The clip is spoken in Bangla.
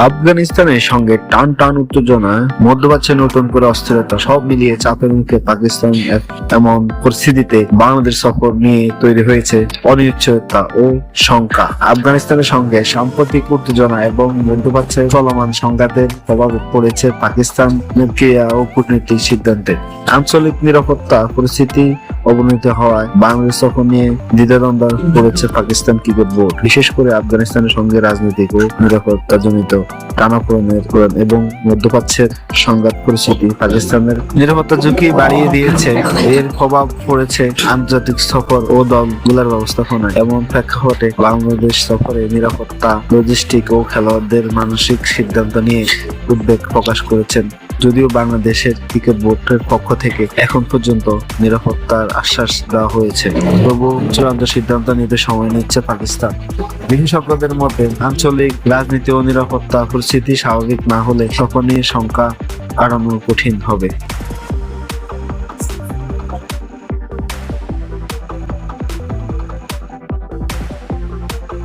আফগানিস্তানের সঙ্গে টান টান উত্তেজনা, মধ্যপ্রাচ্যে নতুন করে অস্থিরতা, সব মিলিয়ে চাপের মুখে পাকিস্তান এমন পরিস্থিতিতে বাংলাদেশ সফর নিয়ে তৈরি হয়েছে অনিশ্চয়তা ও শঙ্কা। আফগানিস্তানের সঙ্গে সাম্প্রতিক উত্তেজনা এবং মধ্যপ্রাচ্যের চলমান সংঘাতের প্রভাব পড়েছে পাকিস্তানের ক্রিয়া ও কূটনৈতিক সিদ্ধান্তে। আঞ্চলিক নিরাপত্তা পরিস্থিতি অবনতি হওয়ায় বাংলাদেশ সফর নিয়ে দ্বিধাদ্বন্দ্ব করেছে পাকিস্তান ক্রিকেট বোর্ড। বিশেষ করে আফগানিস্তানের সঙ্গে রাজনৈতিক ও নিরাপত্তাজনিত টানাপোড়েনের এবং মধ্যপ্রাচ্যের সংঘাত পরিস্থিতি পাকিস্তানের নিরাপত্তা ঝুঁকি বাড়িয়ে দিয়েছে। এর প্রভাব পড়েছে আন্তর্জাতিক সফর ও দলগুলোর ব্যবস্থাপনায়। এমন প্রেক্ষাপটে বাংলাদেশ সফরে নিরাপত্তা, লজিস্টিক ও খেলোয়াড়দের মানসিক সিদ্ধান্ত নিয়ে উদ্বেগ প্রকাশ করেছেন। যদিও বাংলাদেশের ক্রিকেট বোর্ডের পক্ষ থেকে এখন পর্যন্ত নিরাপত্তার আশ্বাস দেওয়া হয়েছে, তবুও চূড়ান্ত সিদ্ধান্ত নিতে সময় নিচ্ছে পাকিস্তান। বিশেষজ্ঞদের মতে আঞ্চলিক রাজনীতি ও নিরাপত্তা পরিস্থিতি স্বাভাবিক না হলে সফর নিয়ে শঙ্কা এড়ানো কঠিন হবে।